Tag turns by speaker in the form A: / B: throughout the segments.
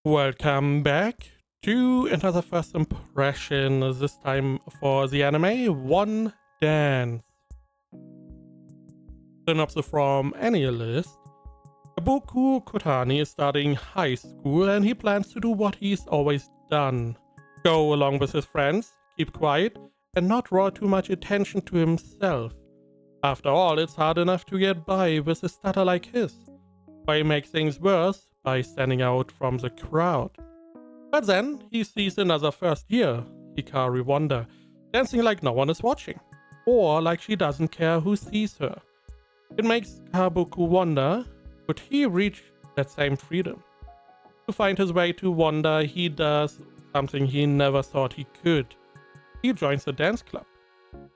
A: Welcome back to another first impression, this time for the anime Wandance. Synopsis from any list. Kabuku Kotani is starting high school and he plans to do what he's always done. Go along with his friends, keep quiet, and not draw too much attention to himself. After all, it's hard enough to get by with a stutter like his. Why make things worse by standing out from the crowd? But then he sees another first year, Hikari Wanda, dancing like no one is watching, or like she doesn't care who sees her. It makes Kabuku wonder, could he reach that same freedom? To find his way to Wanda, he does something he never thought he could. He joins a dance club.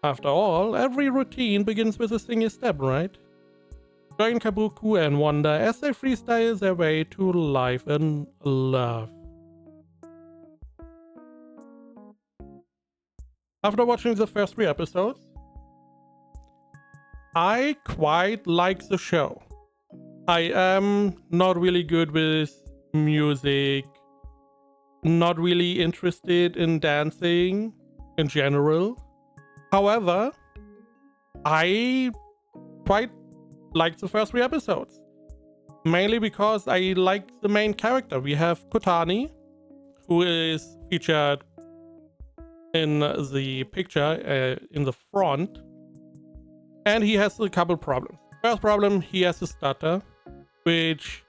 A: After all, every routine begins with a single step, right? Join Kabuku and Wanda as they freestyle their way to life and love. After watching the first 3 episodes, I quite like the show. I am not really good with music, not really interested in dancing in general. However, I quite like the first 3 episodes. Mainly because I like the main character. We have Kotani, who is featured in the picture in the front. And he has a couple problems. First problem, he has a stutter, which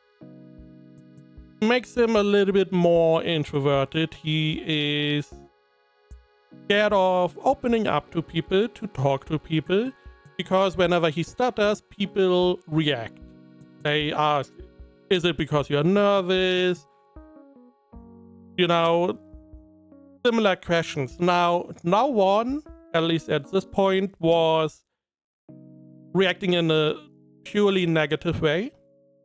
A: makes him a little bit more introverted. He is scared of opening up to people, to talk to people, because whenever he stutters, people react. They ask, is it because you're nervous? You know, similar questions. Now, no one, at least at this point, was reacting in a purely negative way.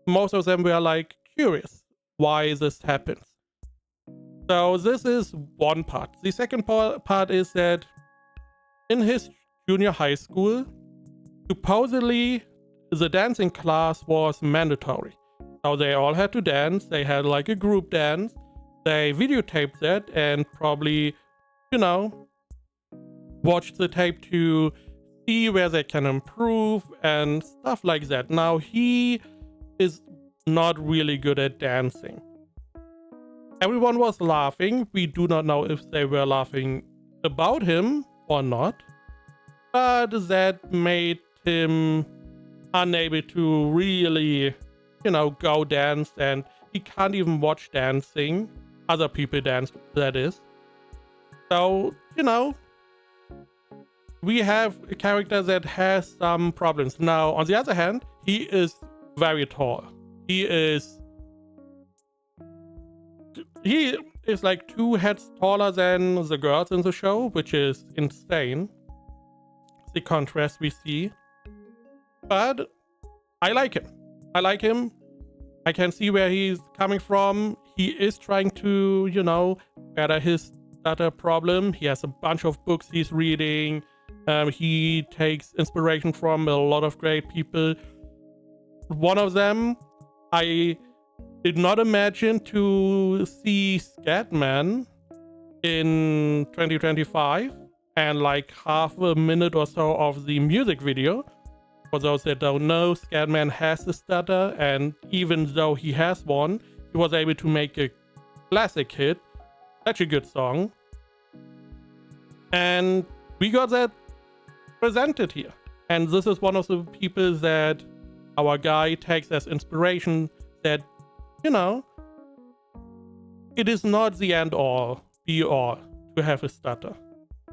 A: Most of them were like curious why this happens. So this is one part. The second part is that in his junior high school, supposedly the dancing class was mandatory. So they all had to dance. They had like a group dance. They videotaped that and probably, watched the tape to see where they can improve and stuff like that. Now he is not really good at dancing. Everyone was laughing. We do not know if they were laughing about him or not, but that made him unable to really, go dance, and he can't even watch dancing. Other people dance, that is. So, we have a character that has some problems. Now, on the other hand, he is very tall. He is like 2 heads taller than the girls in the show, which is insane. The contrast we see. But I like him. I can see where he's coming from. He is trying to, better his stutter problem. He has a bunch of books he's reading. He takes inspiration from a lot of great people. One of them, I did not imagine to see Scatman in 2025 and like half a minute or so of the music video. For those that don't know, Scatman has a stutter, and even though he has one, he was able to make a classic hit. Such a good song. And we got that presented here. And this is one of the people that our guy takes as inspiration, that, it is not the end all, be all to have a stutter.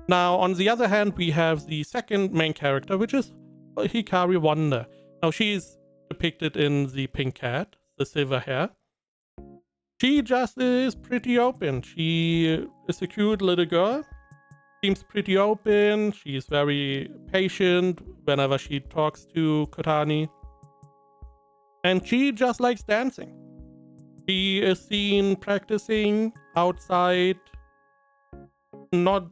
A: Now, on the other hand, we have the second main character, which is Hikari Wanda. Now, she's depicted in the pink cat, the silver hair. She just is pretty open. She is a cute little girl. Seems pretty open. She's very patient whenever she talks to Kotani. And she just likes dancing. She is seen practicing outside, not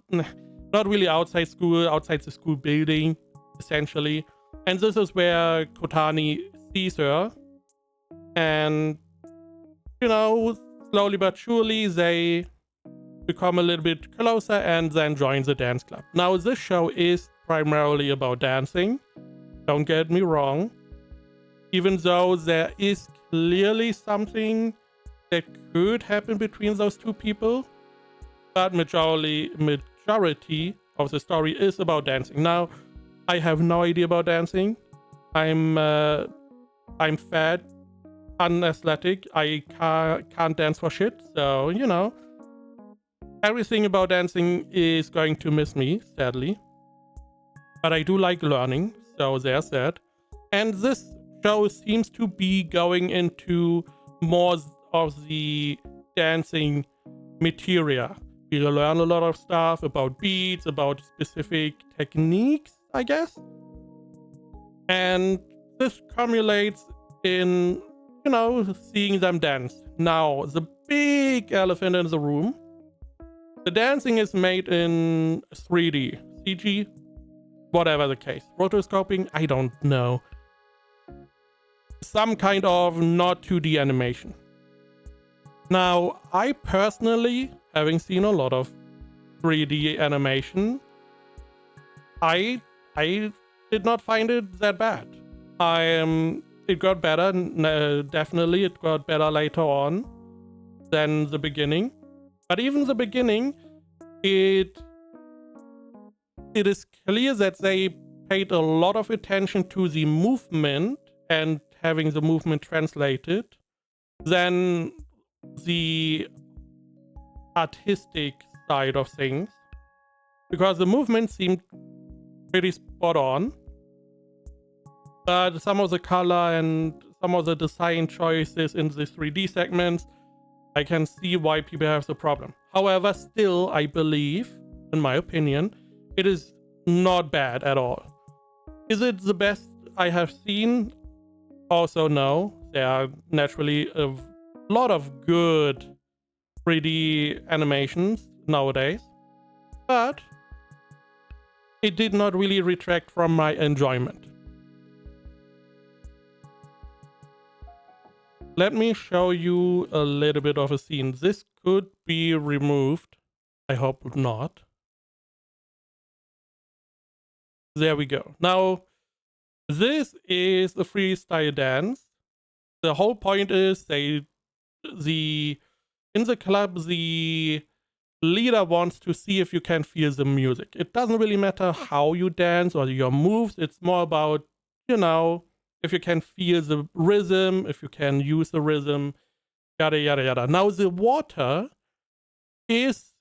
A: really outside school, outside the school building, essentially. And this is where Kotani sees her and, slowly but surely they become a little bit closer and then join the dance club. Now, this show is primarily about dancing. Don't get me wrong. Even though there is clearly something that could happen between those two people, but majority of the story is about dancing. Now, I have no idea about dancing. I'm fat, unathletic. I can't dance for shit. So, you know, everything about dancing is going to miss me, sadly. But I do like learning, so there's that. And this show seems to be going into more of the dancing materia. We learn a lot of stuff about beats, about specific techniques, I guess. And this cumulates in, you know, seeing them dance. Now, the big elephant in the room. The dancing is made in 3D, CG, whatever the case. Rotoscoping, I don't know. Some kind of not 2D animation. Now, I personally, having seen a lot of 3D animation, I did not find it that bad. It got better, definitely it got better later on than the beginning. But even the beginning, it is clear that they paid a lot of attention to the movement and having the movement translated than the artistic side of things, because the movement seemed pretty spot on, but some of the color and some of the design choices in the 3D segments, I can see why people have the problem. However, still, I believe, in my opinion, it is not bad at all. Is it the best I have seen? Also, no. There are naturally a lot of good 3D animations nowadays, but it did not really retract from my enjoyment. Let me show you a little bit of a scene. This could be removed. I hope not. There we go. Now, this is the freestyle dance. The whole point is in the club, the leader wants to see if you can feel the music. It doesn't really matter how you dance or your moves. It's more about, you know, if you can feel the rhythm, if you can use the rhythm, yada, yada, yada. Now, the water is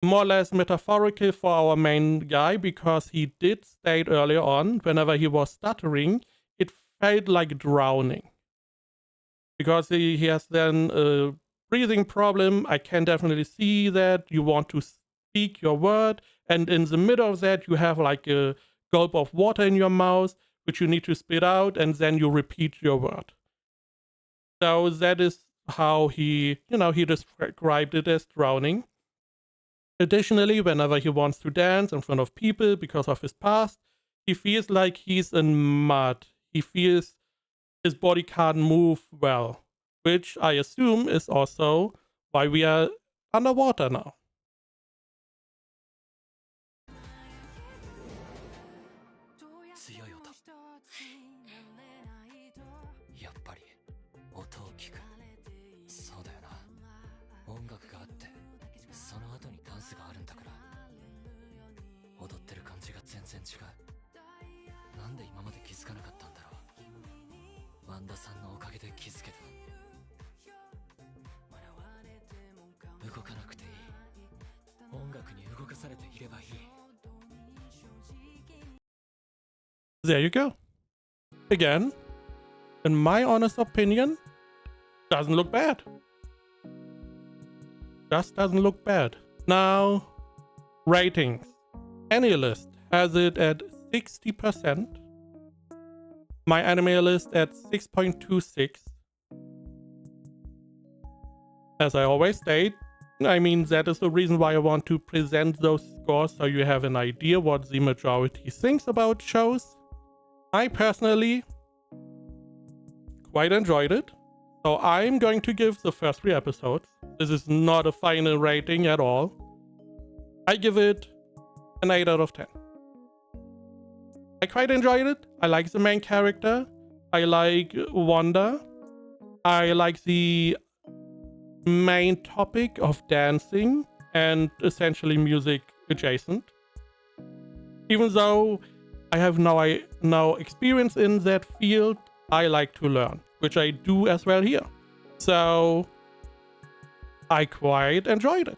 A: more or less metaphorical for our main guy, because he did state earlier on, whenever he was stuttering, it felt like drowning. Because he has then a breathing problem. I can definitely see that. You want to speak your word, and in the middle of that, you have like a gulp of water in your mouth, which you need to spit out, and then you repeat your word. So that is how he described it as drowning. Additionally, whenever he wants to dance in front of people because of his past, he feels like he's in mud. He feels his body can't move well, which I assume is also why we are underwater now. There you go. Again, in my honest opinion, doesn't look bad. Just doesn't look bad. Now, ratings. AniList has it at 60%. My anime list at 6.26. As I always state, I mean, that is the reason why I want to present those scores, so you have an idea what the majority thinks about shows. I personally quite enjoyed it. So I'm going to give the first 3 episodes. This is not a final rating at all. I give it an 8 out of 10. I quite enjoyed it. I like the main character. I like Wanda. I like the main topic of dancing and essentially music adjacent. Even though I have no experience in that field, I like to learn, which I do as well here. So I quite enjoyed it.